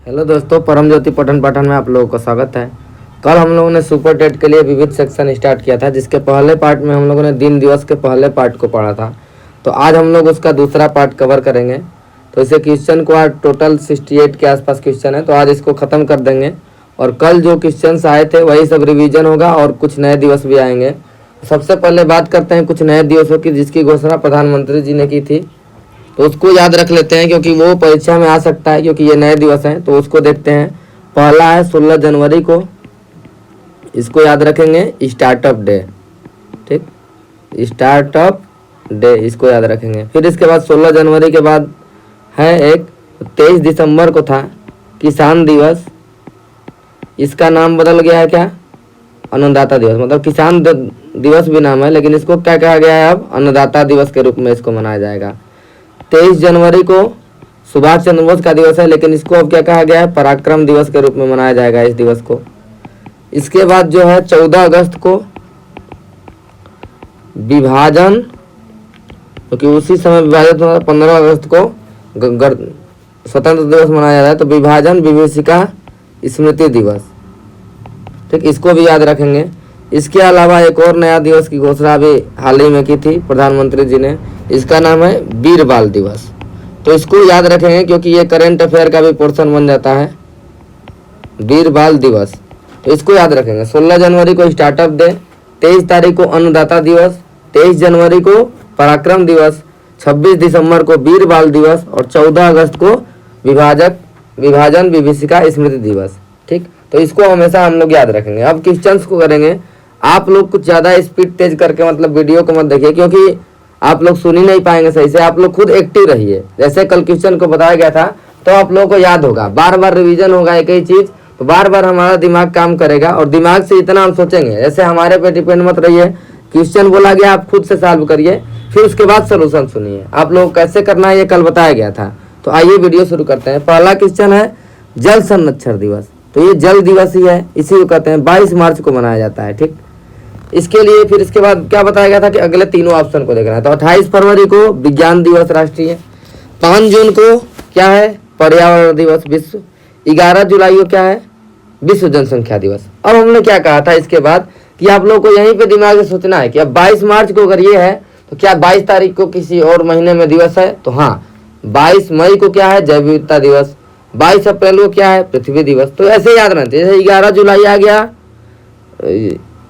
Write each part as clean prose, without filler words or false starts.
Hello दोस्तों, परम ज्योति पठन पाठन में आप लोगों का स्वागत है। कल हम लोगों ने सुपर टेट के लिए विविध सेक्शन स्टार्ट किया था, जिसके पहले पार्ट में हम लोगों ने दिन दिवस के पहले पार्ट को पढ़ा था। तो आज हम लोग उसका दूसरा पार्ट कवर करेंगे। तो इसे क्वेश्चन को आज टोटल 68 के आसपास क्वेश्चन है, तो आज इसको ख़त्म कर देंगे। और कल जो क्वेश्चन आए थे वही सब रिविजन होगा और कुछ नए दिवस भी आएंगे। सबसे पहले बात करते हैं कुछ नए दिवसों की, जिसकी घोषणा प्रधानमंत्री जी ने की थी। तो उसको याद रख लेते हैं क्योंकि वो परीक्षा में आ सकता है, क्योंकि ये नए दिवस हैं। तो उसको देखते हैं। पहला है 16 जनवरी को, इसको याद रखेंगे, स्टार्टअप डे। ठीक, स्टार्टअप डे इसको याद रखेंगे। फिर इसके बाद 16 जनवरी के बाद है एक 23 दिसंबर को था किसान दिवस। इसका नाम बदल गया है क्या? अन्नदाता दिवस। मतलब किसान दिवस भी नाम है, लेकिन इसको क्या कहा गया है अब? अन्नदाता दिवस के रूप में इसको मनाया जाएगा। 23 जनवरी को सुभाष चंद्र बोस का दिवस है, लेकिन इसको अब क्या कहा गया है? पराक्रम दिवस के रूप में मनाया जाएगा इस दिवस को। इसके बाद जो है 14 अगस्त को विभाजन, क्योंकि उसी समय विभाजित हुआ, 15 अगस्त को स्वतंत्र दिवस मनाया जाता है। तो विभाजन विभीषिका स्मृति दिवस। ठीक, इसको भी याद रखेंगे। इसके अलावा एक और नया दिवस की घोषणा भी हाल ही में की थी प्रधानमंत्री जी ने। इसका नाम है वीर बाल दिवस। तो इसको याद रखेंगे क्योंकि ये करंट अफेयर का भी पोर्शन बन जाता है, वीर बाल दिवस। तो इसको याद रखेंगे। 16 जनवरी को स्टार्टअप डे, 23 तारीख को अन्नदाता दिवस, 23 जनवरी को पराक्रम दिवस, 26 दिसंबर को वीर बाल दिवस और 14 अगस्त को विभाजन विभीषिका स्मृति दिवस। ठीक, तो इसको हमेशा हम लोग याद रखेंगे। अब क्वेश्चंस को करेंगे। आप लोग कुछ ज़्यादा स्पीड तेज करके मतलब वीडियो को मत देखिए, क्योंकि आप लोग सुन ही नहीं पाएंगे सही से। आप लोग खुद एक्टिव रहिए। जैसे कल क्वेश्चन को बताया गया था, तो आप लोगों को याद होगा, बार बार रिवीजन होगा एक ही चीज़, तो बार बार हमारा दिमाग काम करेगा और दिमाग से इतना हम सोचेंगे। जैसे हमारे पे डिपेंड मत रहिए। क्वेश्चन बोला गया, आप खुद से सॉल्व करिए, फिर उसके बाद सोल्यूशन सुनिए। आप लोग कैसे करना है ये कल बताया गया था। तो आइए वीडियो शुरू करते हैं। पहला क्वेश्चन है जल संरक्षण दिवस। तो ये जल दिवस ही है, इसी को कहते हैं। 22 मार्च को मनाया जाता है। ठीक, इसके लिए फिर इसके बाद क्या बताया गया था कि अगले तीनों ऑप्शन को देखना है। तो 28 फरवरी को विज्ञान दिवस राष्ट्रीय, 5 जून को क्या है? पर्यावरण दिवस विश्व, 11 जुलाई को क्या है? विश्व जनसंख्या दिवस। अब हमने क्या कहा था इसके बाद कि आप लोगों को यहीं पे दिमाग से सोचना है कि अब 22 मार्च को अगर ये है तो क्या 22 तारीख को किसी और महीने में दिवस है? तो हाँ, 22 मई को क्या है? जैव विविधता दिवस। 22 अप्रैल को क्या है? पृथ्वी दिवस। तो ऐसे याद रहते हैं। जैसे 11 जुलाई आ गया,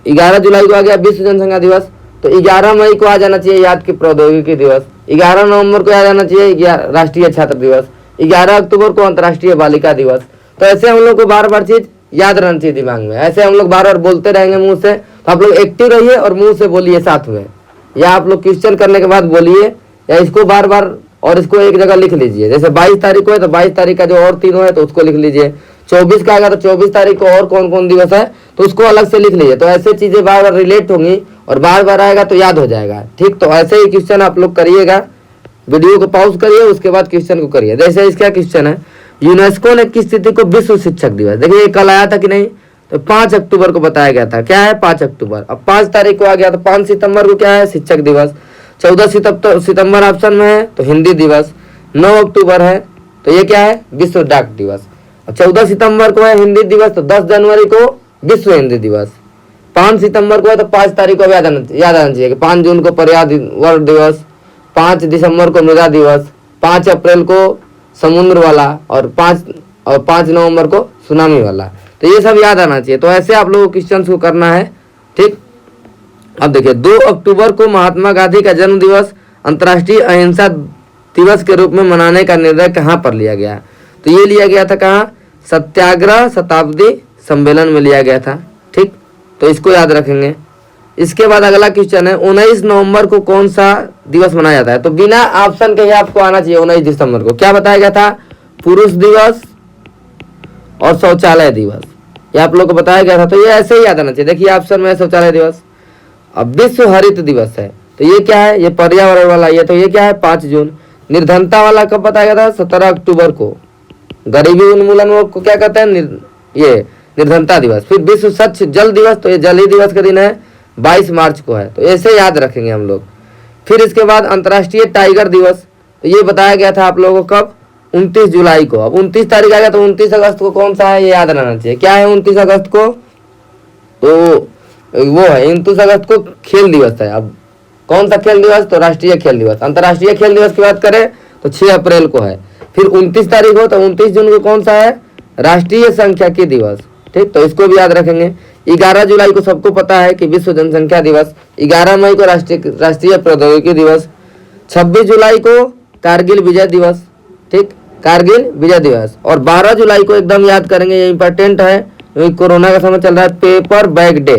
11 जुलाई को आ गया विश्व जनसंख्या दिवस, तो 11 मई को आ जाना चाहिए याद की प्रौद्योगिकी दिवस, 11 नवंबर को आ जाना चाहिए राष्ट्रीय छात्र दिवस, 11 अक्टूबर को अंतर्राष्ट्रीय बालिका दिवस। तो ऐसे हम लोग को बार बार चीज याद रहना चाहिए दिमाग में। ऐसे हम लोग बार बार बोलते रहेंगे मुंह से, तो आप लोग एक्टिव रहिए और मुंह से बोलिए साथ में, या आप लोग क्वेश्चन करने के बाद बोलिए, या इसको बार बार और इसको एक जगह लिख लीजिए। जैसे 22 तारीख को है तो 22 तारीख का जो और तीनों है तो उसको लिख लीजिए। 24 का आएगा तो 24 तारीख को और कौन कौन दिवस है तो उसको अलग से लिख लीजिए। तो ऐसे चीजें बार बार रिलेट होंगी और बार बार आएगा तो याद हो जाएगा। ठीक, तो ऐसे ही क्वेश्चन आप लोग करिएगा। वीडियो को पॉज करिए, उसके बाद क्वेश्चन को करिए। जैसे इसका क्वेश्चन है, यूनेस्को ने किस तिथि को विश्व शिक्षक दिवस, देखिए कल आया था कि नहीं? तो 5 अक्टूबर को बताया गया था। क्या है? 5 अक्टूबर। अब 5 तारीख को आ गया तो 5 सितंबर को क्या है? शिक्षक दिवस। 14 सितंबर ऑप्शन में है तो हिंदी दिवस। 9 अक्टूबर है तो ये क्या है? विश्व डाक दिवस। 14 सितंबर को है हिंदी दिवस, तो 10 जनवरी को विश्व हिंदी दिवस। 5 सितंबर को है तो 5 तारीख को याद आना चाहिए कि 5 जून को पर्यावरण दिवस, 5 दिसंबर को मृदा दिवस, 5 अप्रैल को समुद्र वाला और 5 नवंबर को सुनामी वाला। तो ये सब याद आना चाहिए। तो ऐसे आप लोगों को क्वेश्चन को करना है। ठीक, अब देखिए 2 अक्टूबर को महात्मा गांधी का जन्म दिवस अंतर्राष्ट्रीय अहिंसा दिवस के रूप में मनाने का निर्णय कहाँ पर लिया गया? तो ये लिया गया था कहाँ? सत्याग्रह शताब्दी सम्मेलन में लिया गया था। ठीक, तो इसको याद रखेंगे। इसके बाद अगला क्वेश्चन है 19 नवंबर को कौन सा दिवस मनाया जाता है? तो बिना ऑप्शन के ही आपको आना चाहिए। 19 दिसंबर को क्या बताया गया था? पुरुष दिवस और शौचालय दिवस, ये आप लोग को बताया गया था। तो ये ऐसे ही याद आना चाहिए। देखिए ऑप्शन में शौचालय दिवस। अब विश्व हरित दिवस है, तो ये क्या है? ये पर्यावरण वाला। ये तो ये क्या है? 5 जून। निर्धनता वाला कब बताया गया था? 17 अक्टूबर को। गरीबी उन्मूलन को क्या कहते हैं? ये निर्धनता दिवस। फिर विश्व स्वच्छ जल दिवस, तो ये जल ही दिवस का दिन है, 22 मार्च को है। तो ऐसे याद रखेंगे हम लोग। फिर इसके बाद अंतर्राष्ट्रीय टाइगर दिवस, तो ये बताया गया था आप लोगों को कब? 29 जुलाई को। अब 29 तारीख आ गया तो 29 अगस्त को कौन सा है ये याद रहना चाहिए। क्या है 29 अगस्त को? तो वो है 29 अगस्त को खेल दिवस है। अब कौन सा खेल दिवस? तो राष्ट्रीय खेल दिवस। अंतर्राष्ट्रीय खेल दिवस की बात करें तो 6 अप्रैल को है। फिर 29 तारीख हो तो 29 जून को कौन सा है? राष्ट्रीय सांख्यिकी दिवस। ठीक, तो इसको भी याद रखेंगे। 11 जुलाई को सबको पता है कि विश्व जनसंख्या दिवस। 11 मई को राष्ट्रीय प्रौद्योगिकी दिवस। 26 जुलाई को कारगिल विजय दिवस। ठीक, कारगिल विजय दिवस। और 12 जुलाई को एकदम याद करेंगे, ये इंपॉर्टेंट है क्योंकि कोरोना का समय चल रहा है, पेपर बैग डे।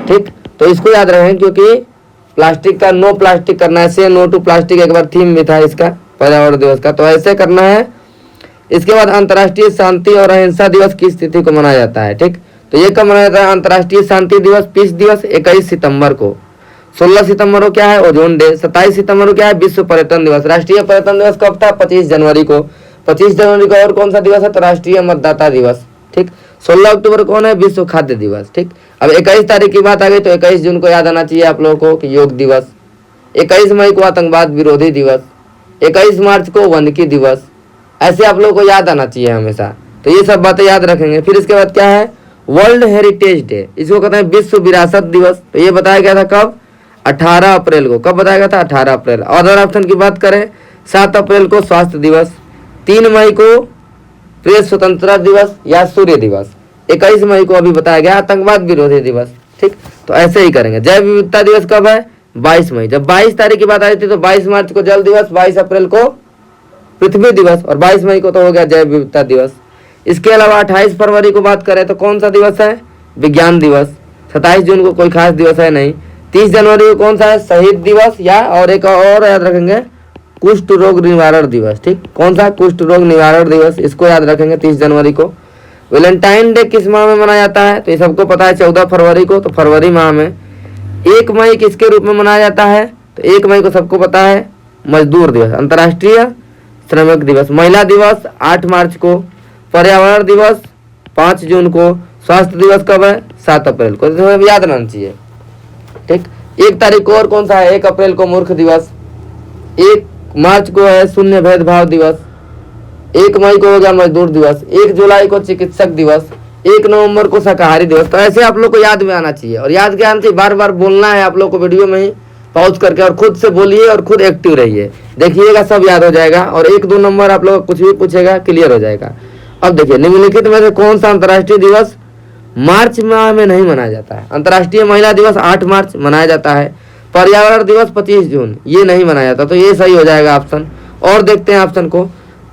ठीक, तो इसको याद रखें क्योंकि प्लास्टिक का नो प्लास्टिक करना है, से नो टू प्लास्टिक एक बार थीम भी था इसका पर्यावरण दिवस का, तो ऐसे करना है। इसके बाद अंतर्राष्ट्रीय शांति और अहिंसा दिवस किस तिथि को मनाया जाता है? ठीक, तो ये कब मनाया जाता है? अंतर्राष्ट्रीय शांति दिवस, पीस दिवस 21 सितंबर को। 16 सितंबर को क्या है? Ozone day. 27 सितंबर को क्या है? विश्व पर्यटन दिवस। राष्ट्रीय पर्यटन दिवस कब था? 25 जनवरी को। 25 जनवरी को और कौन सा दिवस है? तो राष्ट्रीय मतदाता दिवस। ठीक, 16 अक्टूबर कौन है? विश्व खाद्य दिवस। ठीक, अब 21 तारीख की बात आ गई तो 21 जून को याद आना चाहिए आप लोगों को कि योग दिवस। 21 मई को आतंकवाद विरोधी दिवस। 21 मार्च को वानिकी दिवस। ऐसे आप लोगों को याद आना चाहिए हमेशा, तो ये सब बातें याद रखेंगे। फिर इसके बाद क्या है? वर्ल्ड हेरिटेज डे, इसको कहते हैं विश्व विरासत दिवस। तो ये बताया गया था कब? 18 अप्रैल को। कब बताया गया था? 18 अप्रैल। अदर ऑप्शन की बात करें 7 अप्रैल को स्वास्थ्य दिवस। 3 मई को प्रेस स्वतंत्रता दिवस या सूर्य दिवस। 21 मई को अभी बताया गया आतंकवाद विरोधी दिवस। ठीक, तो ऐसे ही करेंगे। जैव विविधता दिवस कब है? 22 मई। जब 22 तारीख की बात आई थी तो 22 मार्च को जल दिवस, 22 अप्रैल को पृथ्वी दिवस और 22 मई को तो हो गया जैव विविधता दिवस। इसके अलावा 28 फरवरी को बात करें तो कौन सा दिवस है? विज्ञान दिवस। 27 जून को कोई खास दिवस है नहीं। 30 जनवरी को कौन सा है? शहीद दिवस या और एक और याद रखेंगे कुष्ठ रोग निवारण दिवस। ठीक, कौन सा? कुष्ठ रोग निवारण दिवस, इसको याद रखेंगे 30 जनवरी को। वैलेंटाइन डे किस माह में मनाया जाता है? तो ये सबको पता है 14 फरवरी को, तो फरवरी माह में। 1 मई किसके रूप में मनाया जाता है? तो 1 मई को सबको पता है मजदूर दिवस, अंतर्राष्ट्रीय श्रमिक दिवस। महिला दिवस 8 मार्च को। पर्यावरण दिवस 5 जून को। स्वास्थ्य दिवस कब है? 7 अप्रैल को। तो याद रहना चाहिए। ठीक, 1 तारीख को और कौन सा है? 1 अप्रैल को मूर्ख दिवस। 1 मार्च को है शून्य भेदभाव दिवस। 1 मई को हो गया मजदूर दिवस। 1 जुलाई को चिकित्सक दिवस। 1 नवंबर को शाकाहारी दिवस। तो ऐसे आप लोग को याद में आना चाहिए और याद क्या आना चाहिए? बार बार बोलना है आप लोग को, वीडियो में ही पॉज करके, और खुद से बोलिए और खुद एक्टिव रहिए, देखिएगा सब याद हो जाएगा। और 1-2 नंबर आप लोग कुछ भी पूछेगा क्लियर हो जाएगा। अब देखिए निम्नलिखित में से कौन सा अंतर्राष्ट्रीय दिवस मार्च माह में नहीं मनाया जाता है? अंतर्राष्ट्रीय महिला दिवस 8 मार्च मनाया जाता है। पर्यावरण दिवस 25 जून, ये नहीं मनाया जाता, तो ये सही हो जाएगा ऑप्शन। और देखते हैं ऑप्शन को।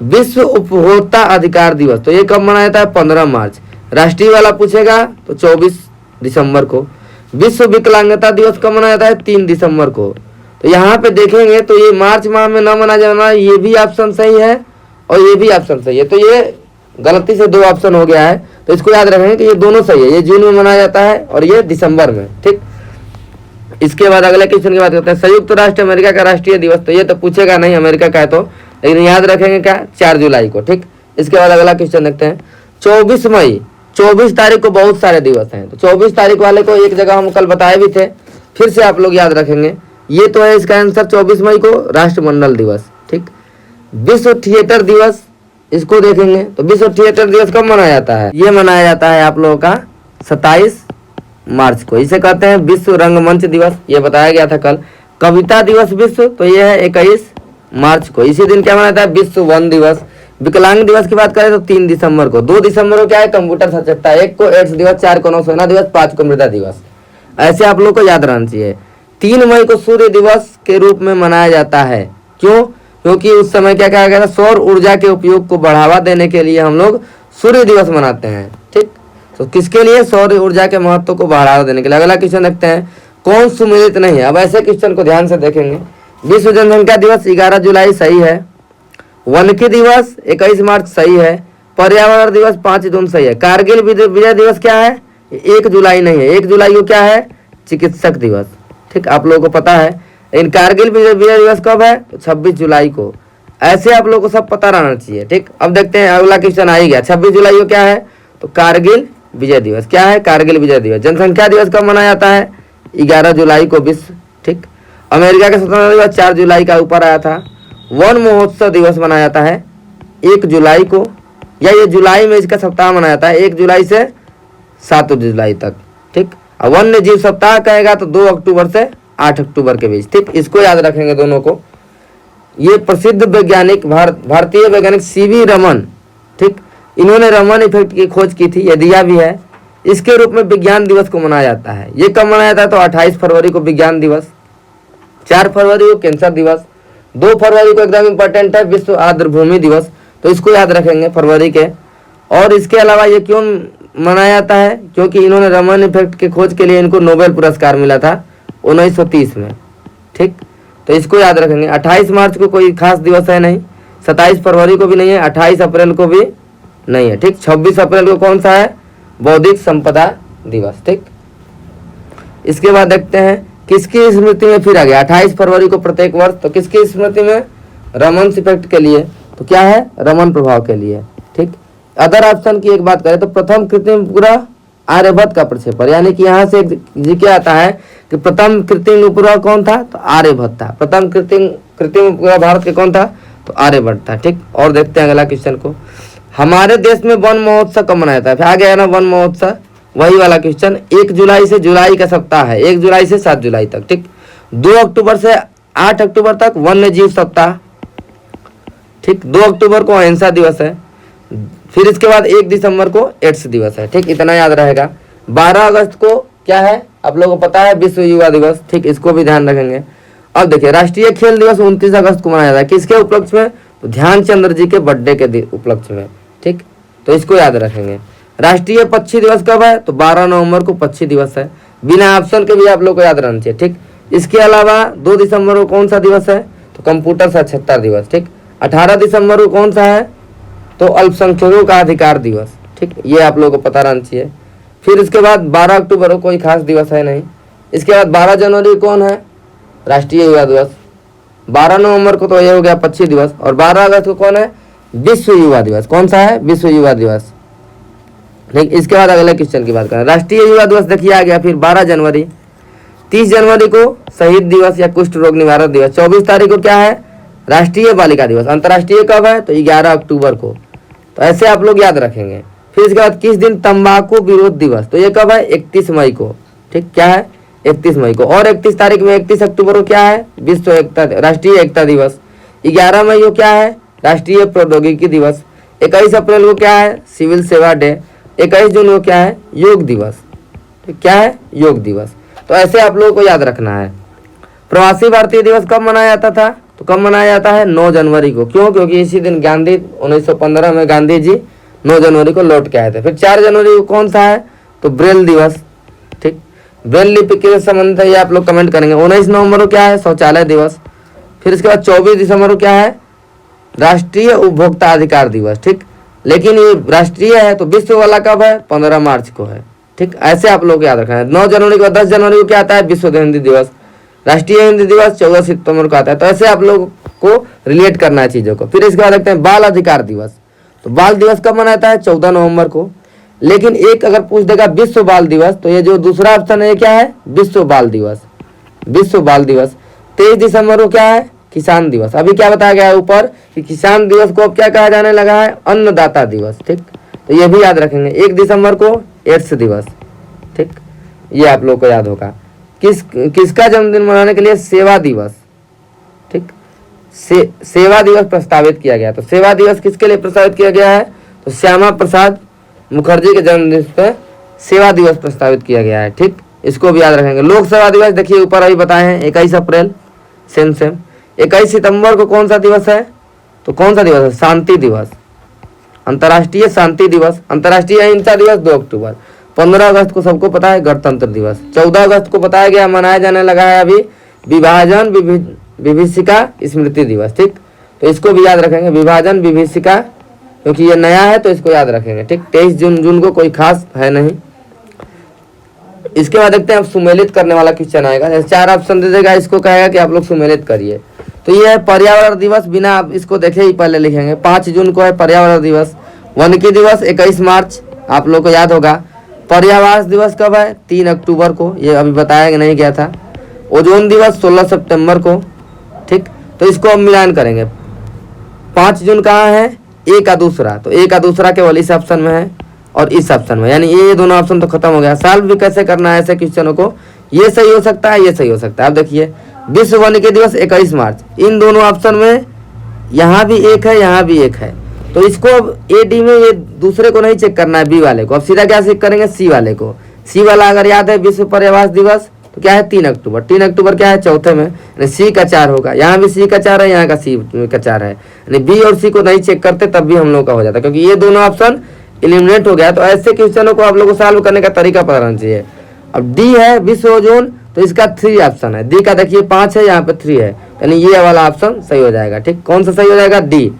विश्व उपभोक्ता अधिकार दिवस, तो ये कब मनाया जाता है? 15 मार्च। राष्ट्रीय वाला पूछेगा तो 24 दिसंबर को। विश्व विकलांगता दिवस कब मनाया जाता है? 3 दिसंबर को। तो यहाँ पे देखेंगे तो ये मार्च माह में न मनाया जाना, ये भी ऑप्शन सही है और ये भी ऑप्शन सही है, तो ये गलती से 2 ऑप्शन हो गया है। तो इसको याद रखेंगे कि ये दोनों सही है, ये जून में मनाया जाता है और ये दिसंबर में। ठीक, इसके बाद अगले क्वेश्चन की बात करते हैं। संयुक्त राष्ट्र अमेरिका का राष्ट्रीय दिवस, तो ये तो पूछेगा नहीं अमेरिका का है तो, लेकिन याद रखेंगे क्या? 4 जुलाई को। ठीक, इसके बाद अगला क्वेश्चन देखते हैं। 24 मई, 24 तारीख को बहुत सारे दिवस हैं, तो 24 तारीख वाले को एक जगह हम कल बताए भी थे, फिर से आप लोग याद रखेंगे। ये तो है इसका आंसर 24 मई को राष्ट्रमंडल दिवस। ठीक, विश्व थिएटर दिवस, इसको देखेंगे तो विश्व थिएटर दिवस कब मनाया जाता है? ये मनाया जाता है आप लोगों का 27 मार्च को। इसे कहते हैं विश्व रंगमंच दिवस, ये बताया गया था कल। कविता दिवस विश्व, तो ये है 21 मार्च को। इसी दिन क्या मनाया जाता है? विश्व वन दिवस। विकलांग दिवस की बात करें तो 3 दिसंबर को। 2 दिसंबर को क्या है? कंप्यूटर साक्षरता। 1 को एड्स दिवस, 4 को नौसेना दिवस, 5 को मृदा दिवस। ऐसे आप लोग को याद रहना चाहिए। 3 मई को सूर्य दिवस के रूप में मनाया जाता है। क्यों? क्योंकि उस समय क्या कहा गया था? सौर ऊर्जा के उपयोग को बढ़ावा देने के लिए हम लोग सूर्य दिवस मनाते हैं। ठीक, तो किसके लिए? सौर ऊर्जा के महत्व को बढ़ावा देने के लिए। अगला क्वेश्चन देखते हैं। कौन सुमेलित नहीं है? अब ऐसे क्वेश्चन को ध्यान से देखेंगे। विश्व जनसंख्या दिवस 11 जुलाई सही है। वानिकी दिवस 21 मार्च सही है। पर्यावरण दिवस 5 जून सही है। कारगिल विजय दिवस क्या है? 1 जुलाई नहीं है। 1 जुलाई को क्या है? चिकित्सक दिवस। ठीक, आप लोगों को पता है। लेकिन कारगिल विजय दिवस कब है? तो 26 जुलाई को। ऐसे आप लोगों को सब पता रहना चाहिए। ठीक, अब देखते हैं अगला क्वेश्चन आ ही गया। 26 जुलाई को क्या है? तो कारगिल विजय दिवस। क्या है? कारगिल विजय दिवस। जनसंख्या दिवस कब मनाया जाता है? 11 जुलाई को विश्व। ठीक, अमेरिका का स्वतंत्रता दिवस 4 जुलाई का ऊपर आया था। वन महोत्सव दिवस मनाया जाता है 1 जुलाई को, या ये जुलाई में इसका सप्ताह मनाया जाता है 1 जुलाई से 7 जुलाई तक, ठीक। और वन्य जीव सप्ताह कहेगा तो 2 अक्टूबर से 8 अक्टूबर के बीच, ठीक। इसको याद रखेंगे दोनों को। ये प्रसिद्ध वैज्ञानिक भारतीय वैज्ञानिक सीवी रमन, ठीक, इन्होंने रमन इफेक्ट की खोज की थी, ये दिया भी है। इसके रूप में विज्ञान दिवस को मनाया जाता है। ये कब मनाया जाता है तो 28 फरवरी को विज्ञान दिवस, 4 फरवरी को कैंसर दिवस, 2 फरवरी को एकदम इंपॉर्टेंट है विश्व आर्द्रभूमि दिवस, तो इसको याद रखेंगे फरवरी के। और इसके अलावा ये क्यों मनाया जाता है, क्योंकि इन्होंने रमन इफेक्ट की खोज के लिए इनको नोबेल पुरस्कार मिला था 1930 में, ठीक। तो इसको याद रखेंगे। 28 मार्च को कोई खास दिवस है नहीं, 27 फरवरी को भी नहीं है, 28 अप्रैल को भी नहीं है, ठीक। 26 अप्रैल को कौन सा है, बौद्धिक संपदा दिवस, ठीक। इसके बाद देखते हैं किसकी स्मृति में फिर आ गया 28 फरवरी को प्रत्येक वर्ष, तो किसकी स्मृति में, रमन इफेक्ट के लिए, तो क्या है, रमन प्रभाव के लिए, ठीक। अदर ऑप्शन की एक बात करें तो प्रथम कृत्रिम उपग्रह आर्यभट्ट का प्रक्षेपण, यानी कि यहाँ से क्या आता है कि प्रथम कृत्रिम उपग्रह कौन था तो आर्यभट्ट था। प्रथम कृत्रिम उपग्रह भारत के कौन था तो आर्यभट्ट था, ठीक। और देखते हैं अगला क्वेश्चन को। हमारे देश में वन महोत्सव कब मनाया जाता है, फिर आ गया ना वन महोत्सव, वही वाला क्वेश्चन। 1 जुलाई से जुलाई का सप्ताह है, 1 जुलाई से 7 जुलाई तक, ठीक। 2 अक्टूबर से 8 अक्टूबर तक वन्य जीव सप्ताह, ठीक। 2 अक्टूबर को अहिंसा दिवस है, फिर इसके बाद 1 दिसंबर को एड्स दिवस है, ठीक। इतना याद रहेगा। 12 अगस्त को क्या है आप लोगों को पता है, विश्व युवा दिवस, ठीक। इसको भी ध्यान रखेंगे। अब देखिए राष्ट्रीय खेल दिवस 29 अगस्त को मनाया जाता है, किसके उपलक्ष्य में, तो ध्यानचंद्र जी के बर्थडे के उपलक्ष्य में, ठीक। तो इसको याद रखेंगे। राष्ट्रीय पक्षी दिवस कब है तो 12 नवंबर को पक्षी दिवस है, बिना ऑप्शन के भी आप लोग को याद रहना चाहिए, ठीक। इसके अलावा 2 दिसंबर को कौन सा दिवस है तो कंप्यूटर साक्षरता दिवस, ठीक। 18 दिसंबर को कौन सा है तो अल्पसंख्यकों का अधिकार दिवस, ठीक। ये आप लोगों को पता रहना चाहिए। फिर इसके बाद 12 अक्टूबर को कोई खास दिवस है नहीं। इसके बाद 12 जनवरी को कौन है, राष्ट्रीय युवा दिवस। 12 नवंबर को तो ये हो गया पक्षी दिवस, और 12 अगस्त को कौन है, विश्व युवा दिवस। कौन सा है, विश्व युवा दिवस, ठीक। इसके बाद अगले क्वेश्चन की बात करें, राष्ट्रीय युवा दिवस देखिए आ गया। फिर 12 जनवरी, 30 जनवरी को शहीद दिवस या कुष्ठ रोग निवारक दिवस, 24 तारीख को क्या है, राष्ट्रीय बालिका दिवस। अंतर्राष्ट्रीय कब है तो 11 अक्टूबर को, तो ऐसे आप लोग याद रखेंगे। फिर इसके बाद किस दिन तंबाकू विरोध दिवस, तो ये कब है, 31 मई को, ठीक। क्या है, 31 मई को। और 31 तारीख में 31 अक्टूबर को क्या है, विश्व एकता राष्ट्रीय एकता दिवस। 11 मई को क्या है, राष्ट्रीय प्रौद्योगिकी दिवस। 21 अप्रैल को क्या है, सिविल सेवा डे। 21 जून को क्या है, योग दिवस, ठीक। क्या है, योग दिवस। तो ऐसे आप लोगों को याद रखना है। प्रवासी भारतीय दिवस कब मनाया जाता था तो कब मनाया जाता है, 9 जनवरी को। क्यों, क्योंकि इसी दिन गांधी 1915 में गांधी जी 9 जनवरी को लौट के आए थे। फिर 4 जनवरी को कौन सा है तो ब्रेल दिवस, ठीक। ब्रेल लिपि के संबंध है, ये आप लोग कमेंट करेंगे। 19 नवंबर को क्या है, शौचालय दिवस। फिर इसके बाद 24 दिसंबर को क्या है, राष्ट्रीय उपभोक्ता अधिकार दिवस, ठीक। लेकिन ये राष्ट्रीय है तो विश्व वाला कब है, 15 मार्च को है, ठीक। ऐसे आप लोग याद रखना है। 9 जनवरी को 10 जनवरी को क्या आता है, विश्व हिंदी दिवस। राष्ट्रीय हिंदी दिवस 14 सितंबर को आता है। तो ऐसे आप लोग को रिलेट करना है चीजों को। फिर इसके बाद देखते हैं बाल अधिकार दिवस, तो बाल दिवस कब मनाता है, 14 नवंबर को। लेकिन एक अगर पूछ देगा विश्व बाल दिवस, तो ये जो दूसरा ऑप्शन है ये क्या है, विश्व बाल दिवस, विश्व बाल दिवस। 23 दिसंबर को क्या है, किसान दिवस। अभी क्या बताया गया है ऊपर कि किसान दिवस को अब क्या कहा जाने लगा है, अन्नदाता दिवस, ठीक। तो ये भी याद रखेंगे। 1 दिसंबर को एड्स दिवस, ठीक। ये आप लोग को याद होगा। किसका जन्मदिन मनाने के लिए, सेवा दिवस, ठीक। सेवा दिवस प्रस्तावित किया गया। तो सेवा दिवस किसके लिए प्रस्तावित किया गया है तो श्यामा प्रसाद मुखर्जी के जन्मदिन पे सेवा दिवस प्रस्तावित किया गया है, ठीक। इसको भी याद रखेंगे। लोक सेवा दिवस देखिए ऊपर अभी बताए हैं 21 अप्रैल, सेम। 21 सितंबर को कौन सा दिवस है तो कौन सा दिवस है, शांति दिवस, अंतर्राष्ट्रीय शांति दिवस। अंतर्राष्ट्रीय अहिंसा दिवस 2 अक्टूबर। 15 अगस्त को सबको पता है गणतंत्र दिवस। 14 अगस्त को बताया गया, मनाया जाने लगा है अभी विभाजन विभीषिका स्मृति दिवस, ठीक। तो इसको भी याद रखेंगे, विभाजन विभीषिका, क्योंकि ये नया है तो इसको याद रखेंगे, ठीक। 23 जून को कोई खास है नहीं। इसके बाद देखते हैं अब सुमेलित करने वाला क्वेश्चन आएगा। जैसे 4 ऑप्शन दे देगा, इसको कहेगा कि आप लोग सुमेलित करिए। तो ये है पर्यावरण दिवस, बिना आप इसको देखे ही पहले लिखेंगे। 5 जून को है पर्यावरण दिवस। वानिकी दिवस 21 मार्च, आप लोग को याद होगा। पर्यावास दिवस कब है, 3 अक्टूबर को, ये अभी बताया नहीं गया था। ओजोन दिवस 16 सितंबर को, ठीक। तो इसको हम मिलान करेंगे। 5 जून कहाँ है, ए का दूसरा, तो ए का दूसरा केवल इस ऑप्शन में है और इस ऑप्शन में, यानी ये दोनों ऑप्शन तो खत्म हो गया। सॉल्व भी कैसे करना है ऐसे क्वेश्चनों को, ये सही हो सकता है, ये सही हो सकता है। अब देखिए विश्व वानिकी दिवस 21 मार्च, इन दोनों ऑप्शन में यहाँ भी एक है, यहाँ भी एक है, तो इसको अब ए डी में ये दूसरे को नहीं चेक करना है, बी वाले को। अब सीधा क्या चेक करेंगे, सी वाले को। सी वाला अगर याद है विश्व पर्यावरण दिवस तो क्या है 3 अक्टूबर, 3 अक्टूबर क्या है चौथे में, यानी सी का 4 होगा। यहाँ भी सी का 4 है, यहाँ का सी का 4 है, यानी बी और सी को नहीं चेक करते तब भी हम लोग का हो जाता, क्योंकि ये दोनों ऑप्शन एलिमिनेट हो गया। तो ऐसे क्वेश्चनों को आप लोग को सॉल्व करने का तरीका पता रहना चाहिए। अब डी है विश्व ओजोन, तो इसका 3 ऑप्शन है, डी का देखिए 5 है, यहाँ पे 3 है, यानी ये वाला ऑप्शन सही हो जाएगा। ठीक, कौन सा सही हो जाएगा, डी।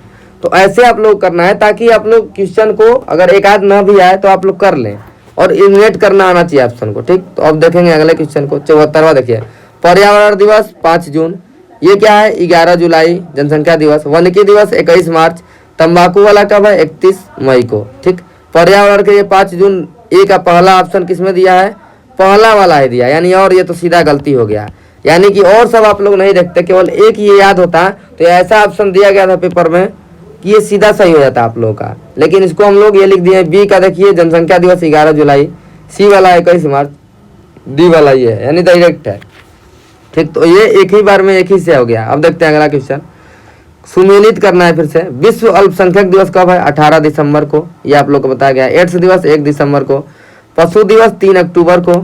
तो ऐसे आप लोग करना है ताकि आप लोग क्वेश्चन को अगर एक आध ना भी आए तो आप लोग कर लें, और एलिमिनेट करना आना चाहिए ऑप्शन को। ठीक, तो अब देखेंगे अगले क्वेश्चन को, 74वां देखिए, पर्यावरण दिवस 5 जून, ये क्या है 11 जुलाई जनसंख्या दिवस, वानिकी दिवस 21 मार्च, तंबाकू वाला कब है 31 मई को। ठीक, पर्यावरण के लिए 5 जून, ए का पहला ऑप्शन किसमें दिया है, पहला वाला ही दिया, यानी और ये तो सीधा गलती हो गया, यानी कि और सब आप लोग नहीं देखते, केवल एक ये याद होता। तो ऐसा ऑप्शन दिया गया था पेपर में कि ये सीधा सही हो जाता आप लोगों का, लेकिन इसको हम लोग ये लिख दिए। बी का देखिए जनसंख्या दिवस 11 जुलाई, सी वाला 21 मार्च, डी वाला ये है, यानी डायरेक्ट है। ठीक, तो ये एक ही बार में एक ही से हो गया। अब देखते हैं अगला क्वेश्चन, सुमेलित करना है फिर से। विश्व अल्पसंख्यक दिवस कब है, 18 दिसंबर को, ये आप लोग को बताया गया। एड्स दिवस 1 दिसंबर को, पशु दिवस 3 अक्टूबर को,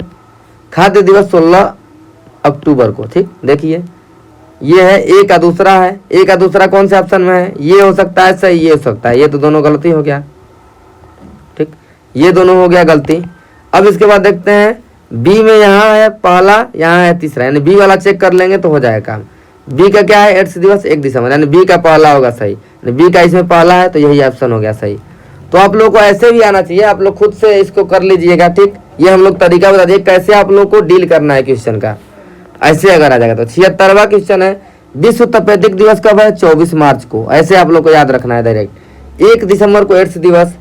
खाद्य दिवस 16 अक्टूबर को। ठीक, देखिए ये है, ए का दूसरा है, ए का दूसरा कौन से ऑप्शन में है, ये हो सकता है सही, ये हो सकता है, ये तो दोनों गलती हो गया। ठीक, ये दोनों हो गया गलती। अब इसके बाद देखते हैं बी में, यहाँ है पहला, यहाँ है तीसरा, यानी बी वाला चेक कर लेंगे तो हो जाएगा काम। बी का क्या है एड्स दिवस 1 दिसंबर, यानी बी का पहला होगा सही, यानी बी का इसमें पहला है तो यही ऑप्शन हो गया सही। तो आप लोग को ऐसे भी आना चाहिए, आप लोग खुद से इसको कर लीजिएगा। ठीक, ये हम लोग तरीका बता दिए कैसे आप लोग को डील करना है क्वेश्चन का, ऐसे अगर आ जाएगा तो। 76वां क्वेश्चन है, विश्व तपेदिक दिवस कब है, 24 मार्च को, ऐसे आप लोग को याद रखना है डायरेक्ट। 1 दिसंबर को एड्स दिवस,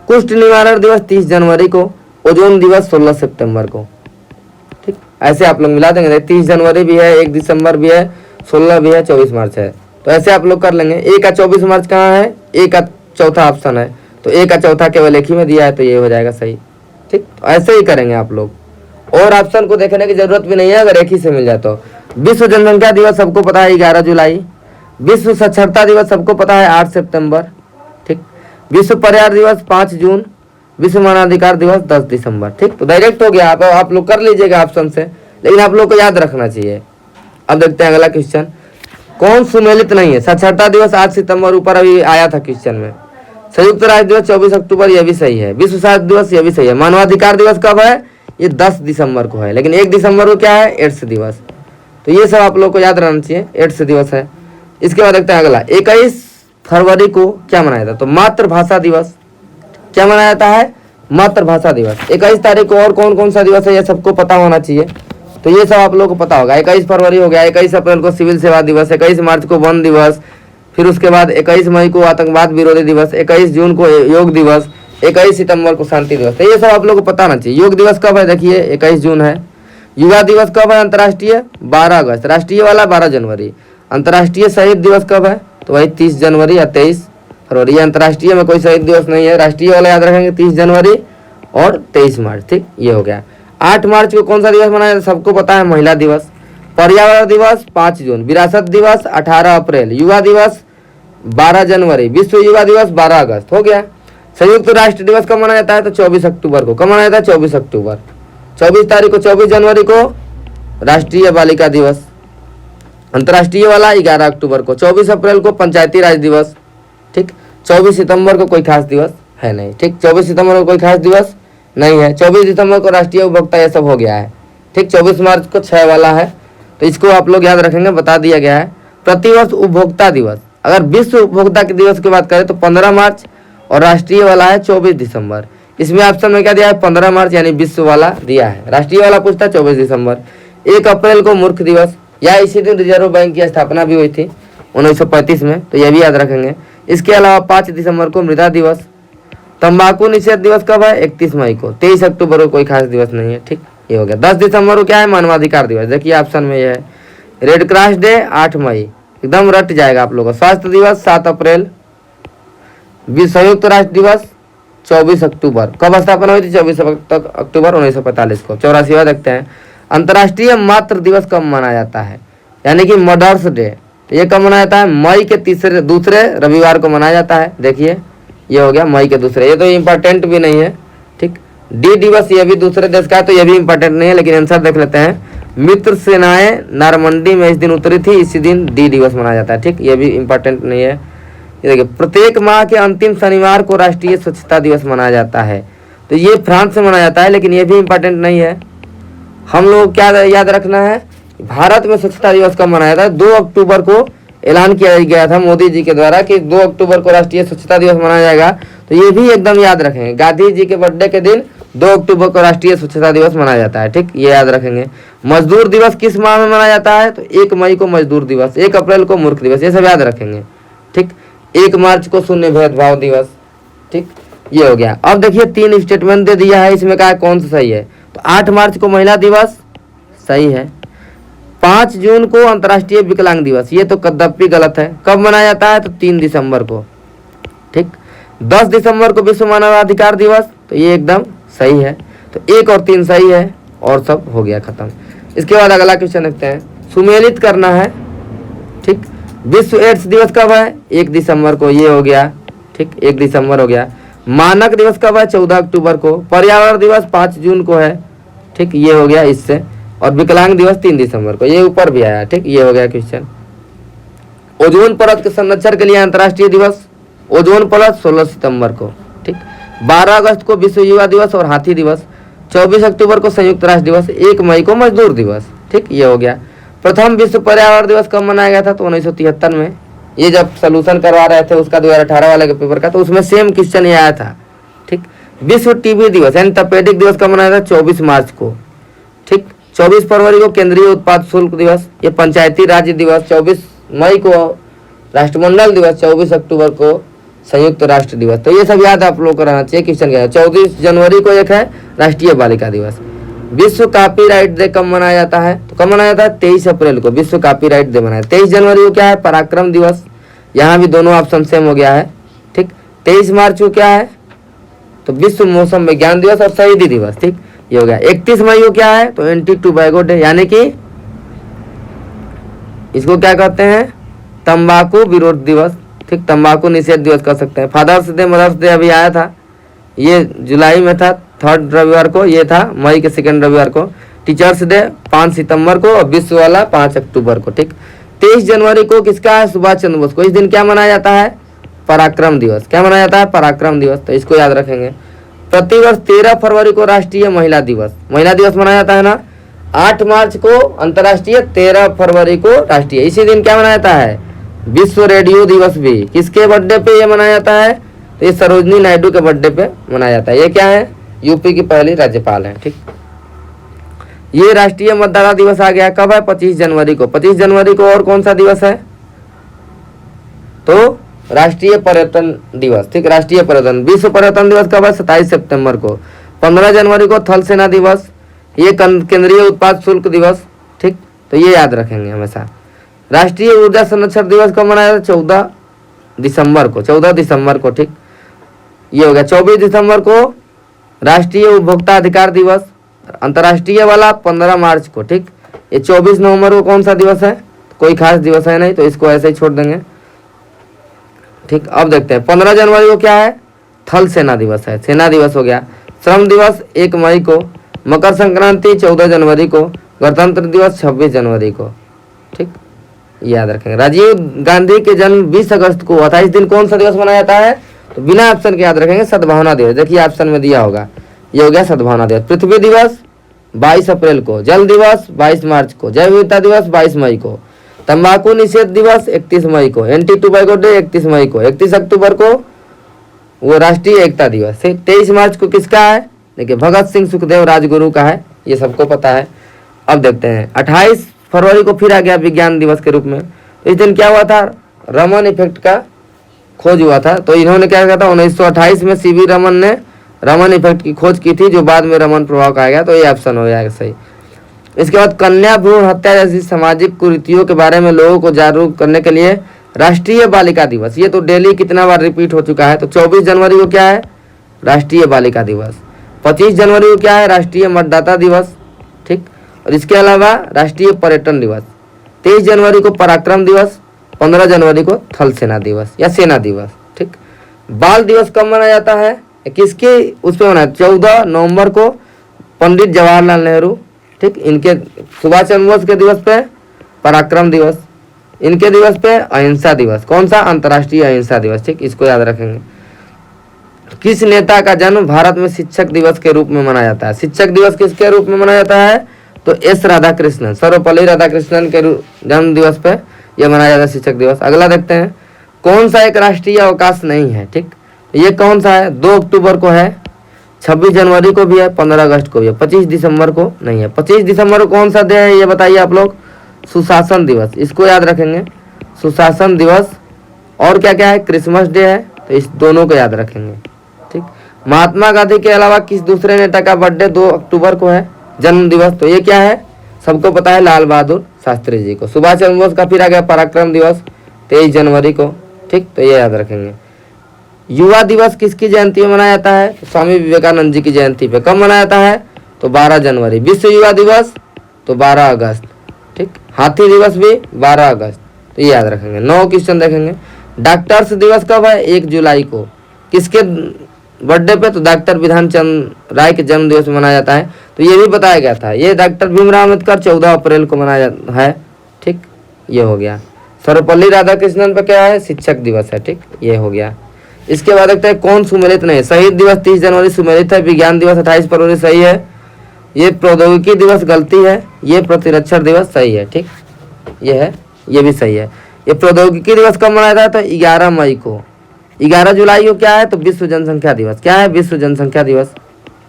कुष्ठ निवारण दिवस 30 जनवरी को, ओजोन दिवस 16 सितंबर को। ठीक, ऐसे आप लोग मिला देंगे, 30 जनवरी भी है, 1 दिसंबर भी है, 16 भी है, 24 मार्च है, तो ऐसे आप लोग कर लेंगे। ए का 24 मार्च कहाँ है, ए का चौथा ऑप्शन है, तो ए का चौथा केवल एक ही में दिया है, तो ये हो जाएगा सही। ठीक, तो ऐसे ही करेंगे आप लोग, और ऑप्शन को देखने की जरूरत भी नहीं है अगर एक ही से मिल जाए तो। विश्व जनसंख्या दिवस सबको पता है 11 जुलाई, विश्व साक्षरता दिवस सबको पता है 8 सितंबर। ठीक, विश्व पर्यावरण दिवस 5 जून, विश्व मानवाधिकार दिवस 10 दिसंबर। ठीक, तो डायरेक्ट हो गया, आप लोग कर लीजिएगा ऑप्शन से, लेकिन आप लोग को याद रखना चाहिए। अब देखते हैं अगला क्वेश्चन, कौन सुमेलित नहीं है। साक्षरता दिवस 8 सितंबर ऊपर अभी आया था क्वेश्चन में, संयुक्त राष्ट्र दिवस 24 अक्टूबर, यह भी सही है। विश्व स्वास्थ्य दिवस, यह भी सही है। मानवाधिकार दिवस कब है, ये 10 दिसंबर को है, लेकिन 1 दिसंबर को क्या है, एड्स दिवस। तो ये सब आप लोग को याद रहना चाहिए, एड्स दिवस है। इसके बाद देखते हैं अगला, 21 फरवरी को क्या मनाया जाता है, तो मातृभाषा दिवस। क्या मनाया जाता है, मातृभाषा दिवस। 21 तारीख को और कौन कौन सा दिवस है ये सबको पता होना चाहिए, तो ये सब आप लोग को पता होगा। 21 फरवरी हो गया, 21 अप्रैल को सिविल सेवा दिवस, 21 मार्च को वन दिवस, फिर उसके बाद 21 मई को आतंकवाद विरोधी दिवस, 21 जून को योग दिवस, 21 सितंबर को शांति दिवस। तो ये सब आप लोग को पता होना चाहिए। योग दिवस कब है, देखिए 21 जून है। युवा दिवस कब है अंतर्राष्ट्रीय, 12 अगस्त। राष्ट्रीय वाला 12 जनवरी। अंतर्राष्ट्रीय शहीद दिवस कब है, तो वही 30 जनवरी या 23 फरवरी। ये अंतर्राष्ट्रीय में कोई शहीद दिवस नहीं है, राष्ट्रीय वाला याद रखेंगे 30 जनवरी और 23 मार्च। ठीक, ये हो गया। 8 मार्च को कौन सा दिवस मनाया जाता है, सबको पता है, महिला दिवस। पर्यावरण दिवस 5 जून, विरासत दिवस 18 अप्रैल, युवा दिवस 12 जनवरी, विश्व युवा दिवस 12 अगस्त। हो गया। संयुक्त राष्ट्र दिवस कब मनाया जाता है, तो 24 अक्टूबर को। कब मनाया जाता है, 24 अक्टूबर। 24 तारीख को, 24 जनवरी को राष्ट्रीय बालिका दिवस। अंतर्राष्ट्रीय वाला 11 अक्टूबर को। 24 अप्रैल को पंचायती राज दिवस। ठीक, 24 सितंबर को कोई खास दिवस है नहीं। ठीक, 24 सितंबर को कोई खास दिवस नहीं है। 24 दिसंबर को राष्ट्रीय उपभोक्ता, ये सब हो गया है। ठीक, 24 मार्च को 6 वाला है, तो इसको आप लोग याद रखेंगे, बता दिया गया है। प्रतिवर्ष उपभोक्ता दिवस, अगर विश्व उपभोक्ता के दिवस की बात करें तो 15 मार्च, और राष्ट्रीय वाला है 24 दिसंबर। इसमें ऑप्शन में क्या दिया है, 15 मार्च यानी विश्व वाला दिया है, राष्ट्रीय वाला पूछता है 24 दिसंबर। 1 अप्रैल को मूर्ख दिवस, या इसी दिन रिजर्व बैंक की स्थापना भी हुई थी 1935 में, तो यह भी याद रखेंगे। इसके अलावा 5 दिसंबर को मृदा दिवस। तंबाकू निषेध दिवस कब है, 31 मई को। 23 अक्टूबर को कोई खास दिवस नहीं है। ठीक, ये हो गया। 10 दिसंबर को क्या है, मानवाधिकार दिवस। देखिए ऑप्शन में ये है। रेड क्रॉस डे 8 मई, एकदम रट जाएगा आप लोगों का। स्वास्थ्य दिवस 7 अप्रैल। संयुक्त राष्ट्र दिवस 24 अक्टूबर। कब स्थापना हुई थी? 24 अक्टूबर 1945 को। 84वां देखते हैं, अंतर्राष्ट्रीय मातृ दिवस कब मनाया जाता है, यानी कि मदर्स डे। ये कब मनाया जाता है? मई के दूसरे रविवार को मनाया जाता है। देखिए ये हो गया मई के दूसरे, ये तो इम्पोर्टेंट भी नहीं है, ठीक। डी दिवस ये भी दूसरे देश का है, तो ये भी इम्पोर्टेंट नहीं है, लेकिन आंसर देख लेते हैं। मित्र सेनाएं नारमंडी में इस दिन उतरी थी, इसी दिन डी दिवस मनाया जाता है, ठीक। ये भी इम्पोर्टेंट नहीं है। ये देखिए, प्रत्येक माह के अंतिम शनिवार को राष्ट्रीय स्वच्छता दिवस मनाया जाता है, तो ये फ्रांस से मनाया जाता है, लेकिन ये भी इम्पोर्टेंट नहीं है। हम लोग क्या याद रखना है, भारत में स्वच्छता दिवस कब मनाया था? 2 अक्टूबर को ऐलान किया गया था मोदी जी के द्वारा कि 2 अक्टूबर को राष्ट्रीय स्वच्छता दिवस मनाया जाएगा, तो ये भी एकदम याद रखेंगे। गांधी जी के बर्थडे के दिन 2 अक्टूबर को राष्ट्रीय स्वच्छता दिवस मनाया जाता है, ठीक, ये याद रखेंगे। मजदूर दिवस किस माह में मनाया जाता है? तो 1 मई को मजदूर दिवस, 1 अप्रैल को मूर्ख दिवस, ये सब याद रखेंगे, ठीक। 1 मार्च को शून्य भेदभाव दिवस, ठीक, ये हो गया। अब देखिए 3 स्टेटमेंट दे दिया है, इसमें कहा कौन सा सही है? तो 8 मार्च को महिला दिवस सही है। 5 जून को अंतर्राष्ट्रीय विकलांग दिवस, ये तो कदापि गलत है। कब मनाया जाता है? तो 3 दिसंबर को, ठीक। 10 दिसंबर को विश्व मानवाधिकार दिवस, तो ये एकदम सही है। तो 1 और 3 सही है, और सब हो गया खत्म। इसके बाद अगला क्वेश्चन देखते हैं, सुमेलित करना है, ठीक। विश्व एड्स दिवस कब है? 1 दिसंबर को, ये हो गया, ठीक, 1 दिसंबर हो गया। मानक दिवस कब है? 14 अक्टूबर को। पर्यावरण दिवस 5 जून को है, ठीक, ये हो गया इससे। और विकलांग दिवस 3 दिसंबर को, ये ऊपर भी आया, ठीक, ये हो गया क्वेश्चन। ओजोन परत के संरक्षण के लिए अंतर्राष्ट्रीय दिवस, ओजोन परत 16 सितंबर को, ठीक। 12 अगस्त को विश्व युवा दिवस और हाथी दिवस। 24 अक्टूबर को संयुक्त राष्ट्र दिवस। 1 मई को मजदूर दिवस, ठीक, ये हो गया। प्रथम विश्व पर्यावरण दिवस कब मनाया गया था? तो 1973 में। ये जब सोल्यूशन करवा रहे थे उसका 2018 वाले के पेपर का, तो उसमें सेम क्वेश्चन ये आया था, ठीक। विश्व टीबी दिवस यानी तपेदिक दिवस कब मनाया था? 24 मार्च को, ठीक। 24 फरवरी को केंद्रीय उत्पाद शुल्क दिवस। ये पंचायती राज दिवस। 24 मई को राष्ट्रमंडल दिवस। 24 अक्टूबर को संयुक्त राष्ट्र दिवस। तो ये सब याद आप लोग को रहना चाहिए, क्वेश्चन क्या है। 24 जनवरी को एक है राष्ट्रीय बालिका दिवस। विश्व कॉपीराइट डे कब मनाया जाता है? तो कब मनाया जाता है? 23 अप्रैल को विश्व कॉपीराइट डे मनाया। 23 जनवरी को क्या है? पराक्रम दिवस। यहाँ भी दोनों ऑप्शन सेम हो गया है, ठीक। 23 मार्च को क्या है? तो विश्व मौसम विज्ञान दिवस और शहीदी दिवस, ठीक, ये हो गया। 31 मई को क्या है? तो एंटी टोबैगो डे, यानी कि इसको क्या कहते हैं? तंबाकू विरोध दिवस, ठीक, तंबाकू निषेध दिवस कह सकते हैं। फादर्स डे मदर्स डे अभी आया था, ये जुलाई में था 3rd रविवार को, ये था मई के 2nd रविवार को। टीचर्स डे 5 सितंबर को और विश्व वाला 5 अक्टूबर को, ठीक। 23 जनवरी को किसका है? सुभाष चंद्र बोस को। इस दिन क्या मनाया जाता है? पराक्रम दिवस। क्या मनाया जाता है? पराक्रम दिवस, तो इसको याद रखेंगे। प्रतिवर्ष 13 फरवरी को राष्ट्रीय महिला दिवस, महिला दिवस मनाया जाता है ना। 8 मार्च को अंतर्राष्ट्रीय, 13 फरवरी को राष्ट्रीय। इसी दिन क्या मनाया जाता है? विश्व रेडियो दिवस भी। किसके बर्थडे पे ये मनाया जाता है? तो ये सरोजनी नायडू के बर्थडे पे मनाया जाता है। ये क्या है? यूपी की पहली राज्यपाल है, ठीक। ये राष्ट्रीय मतदाता दिवस आ गया, कब है? 25 जनवरी को। 25 जनवरी को और कौन सा दिवस है? तो राष्ट्रीय पर्यटन दिवस, ठीक, राष्ट्रीय पर्यटन। विश्व पर्यटन दिवस कब है? 27 सितंबर को। 15 जनवरी को थल सेना दिवस। ये केंद्रीय उत्पाद शुल्क दिवस, ठीक, तो ये याद रखेंगे हमेशा। राष्ट्रीय ऊर्जा संरक्षण दिवस कब मनाया था? 14 दिसंबर को, 14 दिसंबर को, ठीक, ये हो गया। 24 दिसंबर को राष्ट्रीय उपभोक्ता अधिकार दिवस। अंतर्राष्ट्रीय वाला 15 मार्च को, ठीक। ये 24 नवंबर को कौन सा दिवस है? कोई खास दिवस है नहीं, तो इसको ऐसे ही छोड़ देंगे, ठीक। अब देखते हैं 15 जनवरी को क्या है? थल सेना दिवस है, सेना दिवस हो गया। श्रम दिवस 1 मई को। मकर संक्रांति 14 जनवरी को। गणतंत्र दिवस 26 जनवरी को, ठीक, याद रखेंगे। राजीव गांधी के जन्म 20 अगस्त को हुआ था। इस दिन कौन सा दिवस मनाया जाता है? तो बिना ऑप्शन के याद रखेंगे, सद्भावना दिवस। देखिए ऑप्शन में दिया होगा, ये हो गया सद्भावना दिवस। पृथ्वी दिवस 22 अप्रैल को। जल दिवस 22 मार्च को। जैव विविधता दिवस 22 मई को। तंबाकू निषेध दिवस 31 मई को। एंटी टोबैगो डे 31 मई को। 31 अक्टूबर को वो राष्ट्रीय एकता दिवस। 23 मार्च को किसका है? देखिए भगत सिंह सुखदेव राजगुरु का है, ये सबको पता है। अब देखते हैं 28 फरवरी को फिर आ गया विज्ञान दिवस के रूप में। तो इस दिन क्या हुआ था? रमन इफेक्ट का खोज हुआ था। तो इन्होंने क्या किया था? 1928 में सीवी रमन ने रमन इफेक्ट की खोज की थी, जो बाद में रमन प्रभाव कहा गया। तो ये ऑप्शन हो जाएगा सही। इसके बाद कन्या भ्रूण हत्या जैसी सामाजिक कुरीतियों के बारे में लोगों को जागरूक करने के लिए राष्ट्रीय बालिका दिवस, ये तो डेली कितना बार रिपीट हो चुका है। तो 24 जनवरी को क्या है, राष्ट्रीय बालिका दिवस। 25 जनवरी को क्या है, राष्ट्रीय मतदाता दिवस, ठीक। और इसके अलावा राष्ट्रीय पर्यटन दिवस। 23 जनवरी को पराक्रम दिवस। 15 जनवरी को थल सेना दिवस या सेना दिवस, ठीक। बाल दिवस कब मनाया जाता है, किसके उस पर मनाया, 14 नवंबर को पंडित जवाहरलाल नेहरू, ठीक। इनके सुभाष चंद्र बोस के दिवस पे पराक्रम दिवस, इनके दिवस पे अहिंसा दिवस। कौन सा, अंतर्राष्ट्रीय अहिंसा दिवस, ठीक। इसको याद रखेंगे। किस नेता का जन्म भारत में शिक्षक दिवस के रूप में मनाया जाता है, शिक्षक दिवस किसके रूप में मनाया जाता है, तो एस राधाकृष्णन, सर्वपल्ली राधाकृष्णन के जन्म दिवस पे यह मनाया जाता है शिक्षक दिवस। अगला देखते हैं, कौन सा एक राष्ट्रीय अवकाश नहीं है, ठीक। ये कौन सा है, 2 अक्टूबर को है, 26 जनवरी को भी है, 15 अगस्त को भी है, 25 दिसंबर को नहीं है। 25 दिसंबर को कौन सा डे है ये बताइए आप लोग, सुशासन दिवस, इसको याद रखेंगे, सुशासन दिवस। और क्या क्या है, क्रिसमस डे है, तो इस दोनों को याद रखेंगे, ठीक। महात्मा गांधी के अलावा किस दूसरे नेता का बर्थडे 2 अक्टूबर को है, जन्म दिवस, तो ये क्या है, सबको पता है, लाल बहादुर शास्त्री जी को। सुभाष चंद्र बोस का फिर आ गया पराक्रम दिवस 23 जनवरी को, ठीक। तो ये याद रखेंगे। युवा दिवस किसकी जयंती में मनाया जाता है, स्वामी विवेकानंद जी की जयंती पे। कब मनाया जाता है, तो 12 जनवरी। विश्व युवा दिवस तो 12 अगस्त, ठीक। हाथी दिवस भी 12 अगस्त, तो ये याद रखेंगे। 9 क्वेश्चन देखेंगे। डॉक्टर्स दिवस कब है, 1 जुलाई को, किसके बर्थडे पे, तो डॉक्टर विधान चंद्र राय के जन्म दिवस मनाया जाता है। तो ये भी बताया गया था, ये डॉक्टर भीमराव अम्बेडकर 14 अप्रैल को मनाया जाता है, ठीक। ये हो गया। सर्वपल्ली राधाकृष्णन पे क्या है, शिक्षक दिवस है, ठीक। ये हो गया। इसके बाद देखते हैं कौन सुमेलित नहीं, शहीद दिवस 30 जनवरी सुमेलित है। विज्ञान दिवस 28 फरवरी सही है। ये प्रौद्योगिकी दिवस गलती है। ये प्रतिरक्षण दिवस सही है, ठीक। ये है, ये भी सही है। ये प्रौद्योगिकी दिवस कब मनाया जाता है, तो 11 मई को। 11 जुलाई को क्या है, तो विश्व जनसंख्या दिवस। क्या है, विश्व जनसंख्या दिवस,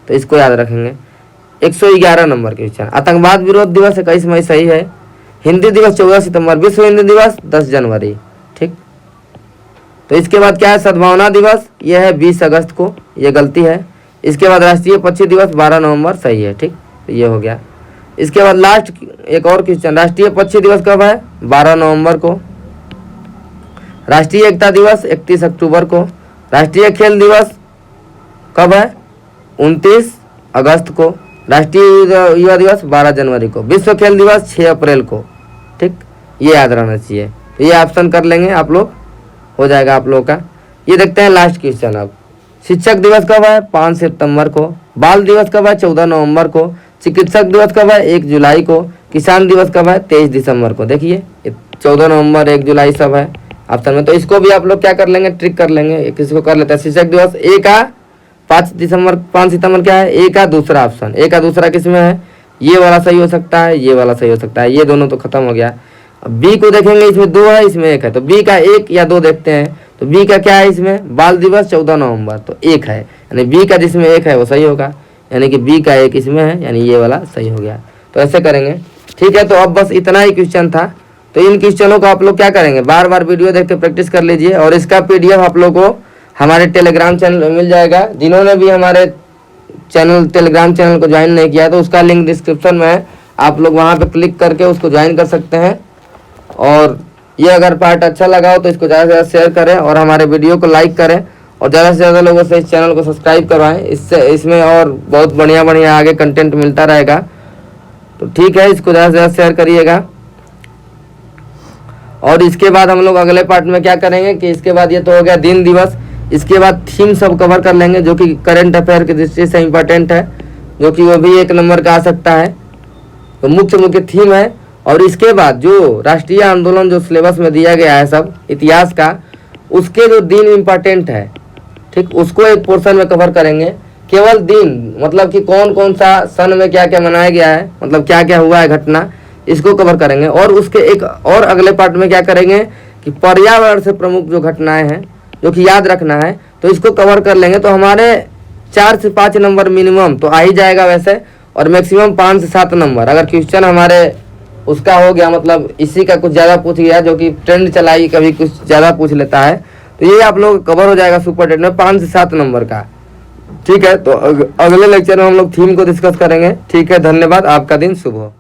तो इसको याद रखेंगे। 111 नंबर के क्वेश्चन। आतंकवाद विरोध दिवस 21 मई सही है। हिंदी दिवस 14 सितंबर। विश्व हिंदी दिवस 10 जनवरी, ठीक। तो इसके बाद क्या है, सद्भावना दिवस, यह है 20 अगस्त को, यह गलती है। इसके बाद राष्ट्रीय पक्षी दिवस 12 नवंबर सही है, ठीक। तो ये हो गया। इसके बाद लास्ट एक और क्वेश्चन, राष्ट्रीय पक्षी दिवस कब है, 12 नवंबर को। राष्ट्रीय एकता दिवस 31 अक्टूबर को। राष्ट्रीय खेल दिवस कब है, 29 अगस्त को। राष्ट्रीय युवा दिवस 12 जनवरी को। विश्व खेल दिवस 6 अप्रैल को, ठीक। ये याद रहना चाहिए। तो ये ऑप्शन कर लेंगे आप लोग, हो जाएगा आप लोगों का। ये देखते हैं लास्ट क्वेश्चन अब, शिक्षक दिवस कब है, 5 सितंबर को। बाल दिवस कब है, 14 नवंबर को। चिकित्सक दिवस कब है, 1 जुलाई को। किसान दिवस कब है, 23 दिसंबर को। देखिए 14 नवंबर 1 जुलाई सब है ऑप्शन में। तो इसको भी आप लोग क्या कर लेंगे, ट्रिक कर लेंगे। किसको कर लेते हैं, शिक्षक दिवस ए का 5 सितंबर क्या है, ए का दूसरा ऑप्शन। ए का दूसरा किसमें है, ये वाला सही हो सकता है, ये वाला सही हो सकता है। ये दोनों तो खत्म हो गया। अब बी को देखेंगे, इसमें 2 है, इसमें 1 है। तो बी का 1 या 2 देखते हैं। तो बी का क्या है, इसमें बाल दिवस 14 नवंबर, तो 1 है, यानी बी का जिसमें 1 है वो सही होगा, यानी कि बी का 1 इसमें है, यानी ये वाला सही हो गया। तो ऐसे करेंगे, ठीक है। तो अब बस इतना ही क्वेश्चन था। तो इन क्वेश्चनों को आप लोग क्या करेंगे, बार बार वीडियो देख के प्रैक्टिस कर लीजिए। और इसका PDF आप लोग को हमारे टेलीग्राम चैनल में मिल जाएगा। जिन्होंने भी हमारे टेलीग्राम चैनल को ज्वाइन नहीं किया तो उसका लिंक डिस्क्रिप्शन में है, आप लोग वहाँ पे क्लिक करके उसको ज्वाइन कर सकते हैं। और ये अगर पार्ट अच्छा लगा हो तो इसको ज़्यादा से ज़्यादा शेयर करें और हमारे वीडियो को लाइक करें और ज़्यादा से ज़्यादा लोगों से इस चैनल को सब्सक्राइब करवाएं। इससे इसमें और बहुत बढ़िया आगे कंटेंट मिलता रहेगा। तो ठीक है, इसको ज़्यादा से ज़्यादा शेयर करिएगा। और इसके बाद हम लोग अगले पार्ट में क्या करेंगे कि इसके बाद ये तो हो गया दिन दिवस, इसके बाद थीम सब कवर कर लेंगे जो कि करंट अफेयर की दृष्टि से इम्पोर्टेंट है, जो कि वो भी 1 नंबर का आ सकता है। तो मुख्य थीम है। और इसके बाद जो राष्ट्रीय आंदोलन जो सिलेबस में दिया गया है सब इतिहास का, उसके जो दिन इम्पोर्टेंट है, ठीक, उसको एक पोर्शन में कवर करेंगे। केवल दिन मतलब कि कौन कौन सा सन में क्या क्या मनाया गया है, मतलब क्या क्या हुआ है घटना, इसको कवर करेंगे। और उसके एक और अगले पार्ट में क्या करेंगे कि पर्यावरण से प्रमुख जो घटनाएं हैं जो कि याद रखना है, तो इसको कवर कर लेंगे। तो हमारे 4 से 5 नंबर मिनिमम तो आ ही जाएगा वैसे, और मैक्सिमम 5 से 7 नंबर अगर क्वेश्चन हमारे उसका हो गया, मतलब इसी का कुछ ज़्यादा पूछ गया जो कि ट्रेंड चलाई कभी कुछ ज़्यादा पूछ लेता है, तो ये आप लोग कवर हो जाएगा सुपर टेट में 5 से 7 नंबर का। ठीक है, तो अगले लेक्चर में हम लोग थीम को डिस्कस करेंगे। ठीक है, धन्यवाद, आपका दिन शुभ हो।